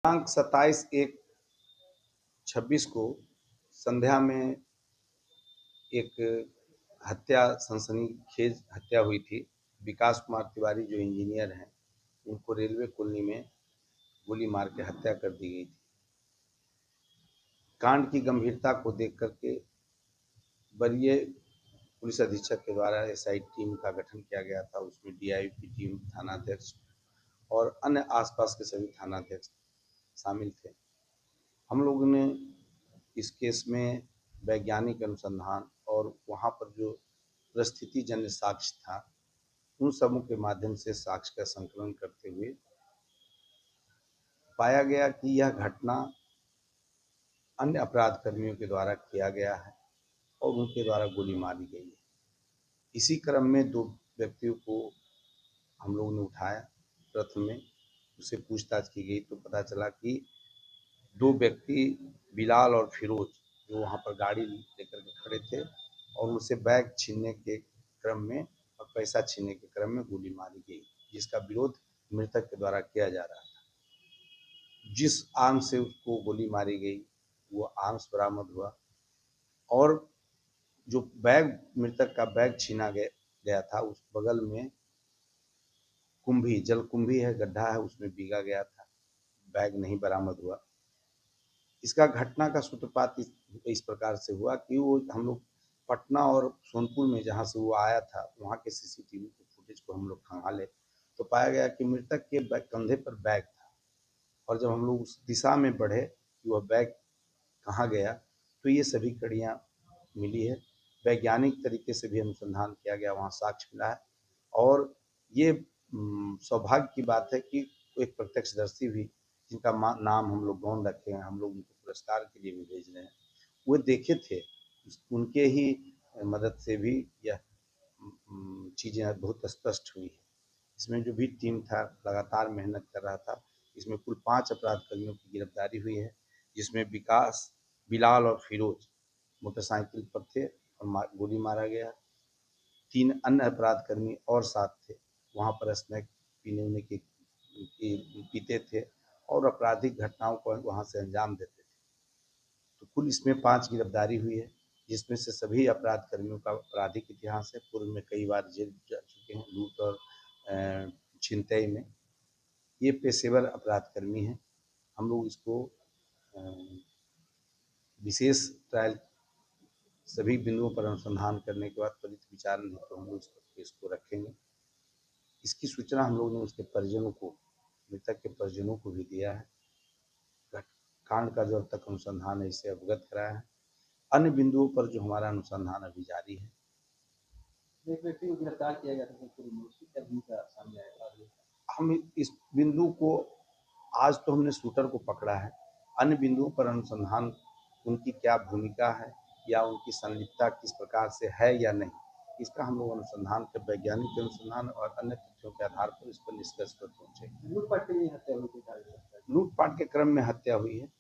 दिनांक 27/1/26 को संध्या में एक सनसनीखेज हत्या हुई थी। विकास कुमार तिवारी जो इंजीनियर हैं, उनको रेलवे कॉलोनी में गोली मार के हत्या कर दी गई थी। कांड की गंभीरता को देख करके वरीय पुलिस अधीक्षक के द्वारा एसआई टीम का गठन किया गया था। उसमें डीआईपी टीम, थानाध्यक्ष और अन्य आसपास के सभी थानाध्यक्ष शामिल थे। हम लोगों ने इस केस में वैज्ञानिक अनुसंधान और वहाँ पर जो परिस्थितिजन्य साक्ष्य था, उन सबों के माध्यम से साक्ष्य का संकलन करते हुए पाया गया कि यह घटना अन्य अपराध कर्मियों के द्वारा किया गया है और उनके द्वारा गोली मारी गई है। इसी क्रम में 2 व्यक्तियों को हम लोगों ने उठाया। प्रथम में उससे पूछताछ की गई तो पता चला कि 2 व्यक्ति बिलाल और फिरोज जो वहाँ पर गाड़ी लेकर के खड़े थे और उनसे बैग छीनने के क्रम में और पैसा छीनने के क्रम में गोली मारी गई, जिसका विरोध मृतक के द्वारा किया जा रहा था। जिस आर्म से उसको गोली मारी गई वो आर्म्स बरामद हुआ और जो बैग मृतक का बैग छीना गया था, उस बगल में जलकुंभी है, गड्ढा है, उसमें भीगा गया था। बैग नहीं बरामद हुआ। इसका घटना का सूत्रपात इस प्रकार से हुआ कि वो हम लोग पटना और सोनपुर में जहाँ से वो आया था, वहाँ के सीसीटीवी फुटेज को हम लोग खंगाले तो पाया गया कि मृतक के कंधे पर बैग था। और जब हम लोग उस दिशा में बढ़े कि वह बैग कहाँ गया, तो ये सभी कड़ियाँ मिली है। वैज्ञानिक तरीके से भी अनुसंधान किया गया, वहाँ साक्ष्य मिला है। और ये सौभाग्य की बात है कि एक प्रत्यक्षदर्शी भी, जिनका नाम हम लोग गौन रखे हैं, हम लोग उनको पुरस्कार के लिए भी भेज रहे हैं, वो देखे थे। उनके ही मदद से भी यह चीज़ें बहुत स्पष्ट हुई है। इसमें जो भी टीम था लगातार मेहनत कर रहा था। इसमें कुल 5 अपराध कर्मियों की गिरफ्तारी हुई है, जिसमें विकास, बिलाल और फिरोज मोटरसाइकिल पर थे और गोली मारा गया। 3 अन्य अपराध कर्मी और साथ थे, वहाँ पर स्नैक पीने के पीते थे और आपराधिक घटनाओं को वहाँ से अंजाम देते थे। तो कुल इसमें 5 गिरफ्तारी हुई है, जिसमें से सभी अपराध कर्मियों का आपराधिक इतिहास है। पूर्व में कई बार जेल जा चुके हैं, लूट और छिनतई में। ये पेशेवर अपराध कर्मी हैं। हम लोग इसको विशेष ट्रायल सभी बिंदुओं पर अनुसंधान करने के बाद त्वरित विचार नहीं तो हम लोग इस केस को रखेंगे। इसकी सूचना हम लोग ने उसके परिजनों को, मृतक के परिजनों को भी दिया है। कांड का जो अब तक अनुसंधान है, इससे अवगत कराया है। अन्य बिंदुओं पर जो हमारा अनुसंधान अभी जारी है। एक व्यक्ति को गिरफ्तार किया गया था, क्या भूमिका सामने आया? हम इस बिंदु को आज तो हमने शूटर को पकड़ा है। अन्य बिंदुओं पर अनुसंधान, उनकी क्या भूमिका है या उनकी संलिप्तता किस प्रकार से है या नहीं, इसका हम लोग अनुसंधान के वैज्ञानिक अनुसंधान और अन्य तथ्यों के आधार पर इस पर निष्कर्ष पर पहुंचे। लूटपाट के लिए हत्या हुई थी? लूटपाट के क्रम में हत्या हुई है।